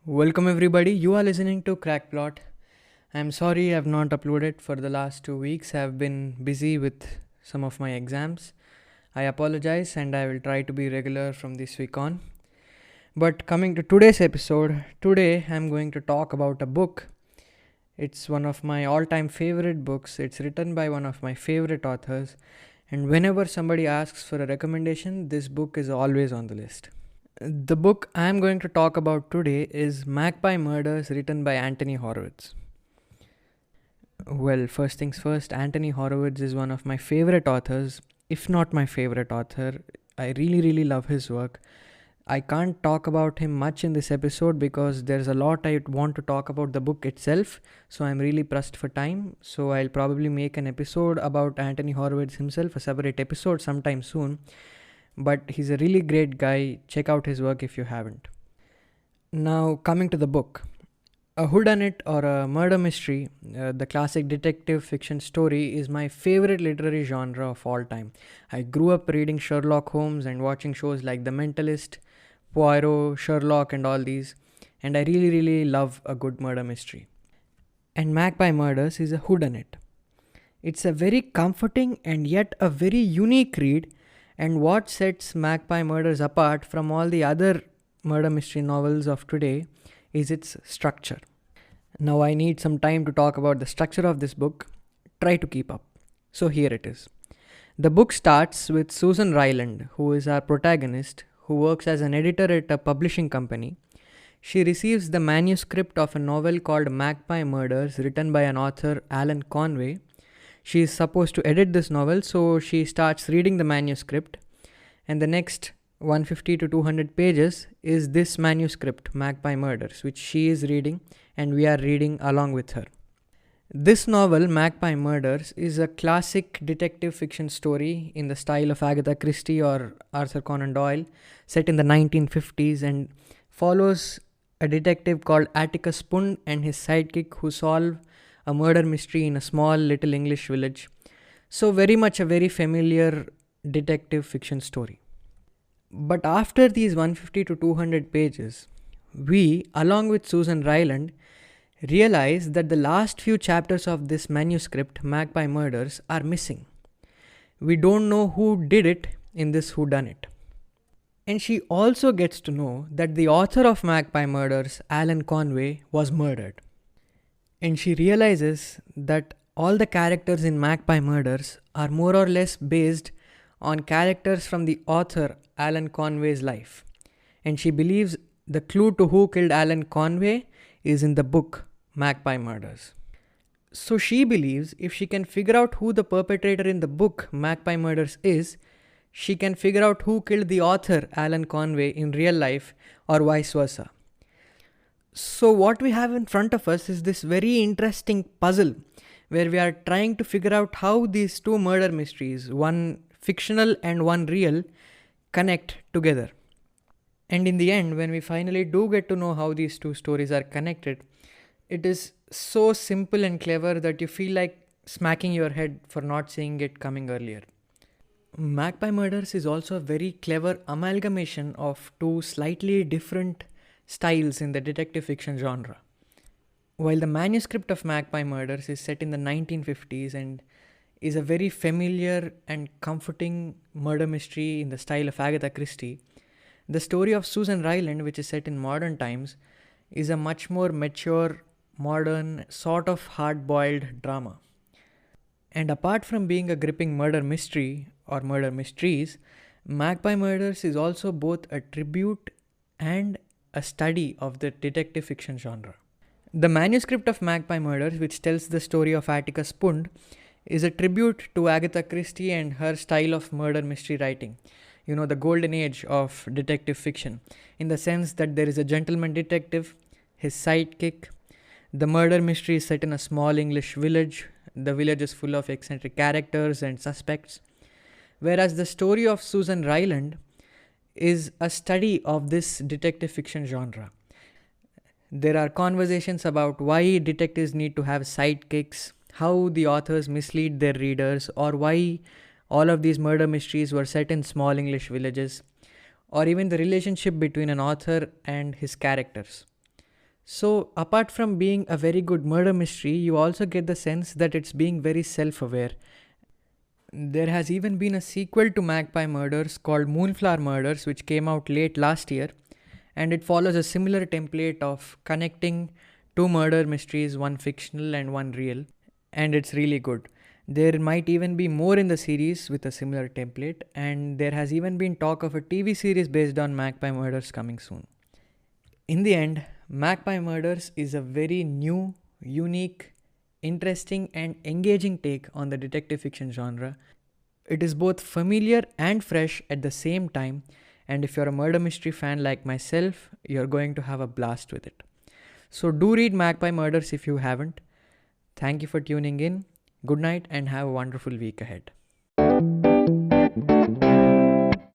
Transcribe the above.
Welcome everybody. You are listening to Crackplot. I'm sorry I've not uploaded for the last 2 weeks. I've been busy with some of my exams. I apologize and I will try to be regular from this week on. But coming to today's episode, today I'm going to talk about a book. It's one of my all-time favorite books. It's written by one of my favorite authors, and whenever somebody asks for a recommendation, this book is always on the list. The book I am going to talk about today is Magpie Murders, written by Anthony Horowitz. Well, first things first, Anthony Horowitz is one of my favorite authors, if not my favorite author. I really love his work. I can't talk about him much in this episode because there's a lot I want to talk about the book itself, so I'm really pressed for time. So I'll probably make an episode about Anthony Horowitz himself, a separate episode sometime soon. But he's a really great guy. Check out his work if you haven't. Now, coming to the book. A whodunit or a murder mystery, the classic detective fiction story, is my favorite literary genre of all time. I grew up reading Sherlock Holmes and watching shows like The Mentalist, Poirot, Sherlock and all these, and I really love a good murder mystery. And Magpie Murders is a whodunit. It's a very comforting and yet a very unique read, and what sets Magpie Murders apart from all the other murder mystery novels of today is its structure. Now I need some time to talk about the structure of this book. Try to keep up. So here it is. The book starts with Susan Ryland, who is our protagonist, who works as an editor at a publishing company. She receives the manuscript of a novel called Magpie Murders, written by an author, Alan Conway. She is supposed to edit this novel, so she starts reading the manuscript, and the next 150 to 200 pages is this manuscript, Magpie Murders, which she is reading and we are reading along with her. This novel, Magpie Murders, is a classic detective fiction story in the style of Agatha Christie or Arthur Conan Doyle, set in the 1950s, and follows a detective called Atticus Pund and his sidekick who solve a murder mystery in a small little English village. So very much a very familiar detective fiction story. But after these 150 to 200 pages, we, along with Susan Ryland, realize that the last few chapters of this manuscript, Magpie Murders, are missing. We don't know who did it in this whodunit. And she also gets to know that the author of Magpie Murders, Alan Conway, was murdered. And she realizes that all the characters in Magpie Murders are more or less based on characters from the author Alan Conway's life. And she believes the clue to who killed Alan Conway is in the book Magpie Murders. So she believes if she can figure out who the perpetrator in the book Magpie Murders is, she can figure out who killed the author Alan Conway in real life, or vice versa. So what we have in front of us is this very interesting puzzle where we are trying to figure out how these two murder mysteries, one fictional and one real, connect together. And in the end, when we finally do get to know how these two stories are connected, it is so simple and clever that you feel like smacking your head for not seeing it coming earlier. Magpie Murders is also a very clever amalgamation of two slightly different styles in the detective fiction genre. While the manuscript of Magpie Murders is set in the 1950s and is a very familiar and comforting murder mystery in the style of Agatha Christie, the story of Susan Ryland, which is set in modern times, is a much more mature, modern, sort of hard-boiled drama. And apart from being a gripping murder mystery or murder mysteries, Magpie Murders is also both a tribute and a study of the detective fiction genre. The manuscript of Magpie Murders, which tells the story of Atticus Pund, is a tribute to Agatha Christie and her style of murder mystery writing. You know, the golden age of detective fiction, in the sense that there is a gentleman detective, his sidekick. The murder mystery is set in a small English village. The village is full of eccentric characters and suspects. Whereas the story of Susan Ryland is a study of this detective fiction genre. There are conversations about why detectives need to have sidekicks, how the authors mislead their readers, or why all of these murder mysteries were set in small English villages, or even the relationship between an author and his characters. So, apart from being a very good murder mystery, you also get the sense that it's being very self aware. There has even been a sequel to Magpie Murders called Moonflower Murders, which came out late last year, and it follows a similar template of connecting two murder mysteries, one fictional and one real, and it's really good. There might even be more in the series with a similar template, and there has even been talk of a TV series based on Magpie Murders coming soon. In the end, Magpie Murders is a very new, unique, interesting, and engaging take on the detective fiction genre. It is both familiar and fresh at the same time, and if you're a murder mystery fan like myself, you're going to have a blast with it. So, do read Magpie Murders if you haven't. Thank you for tuning in. Good night and have a wonderful week ahead.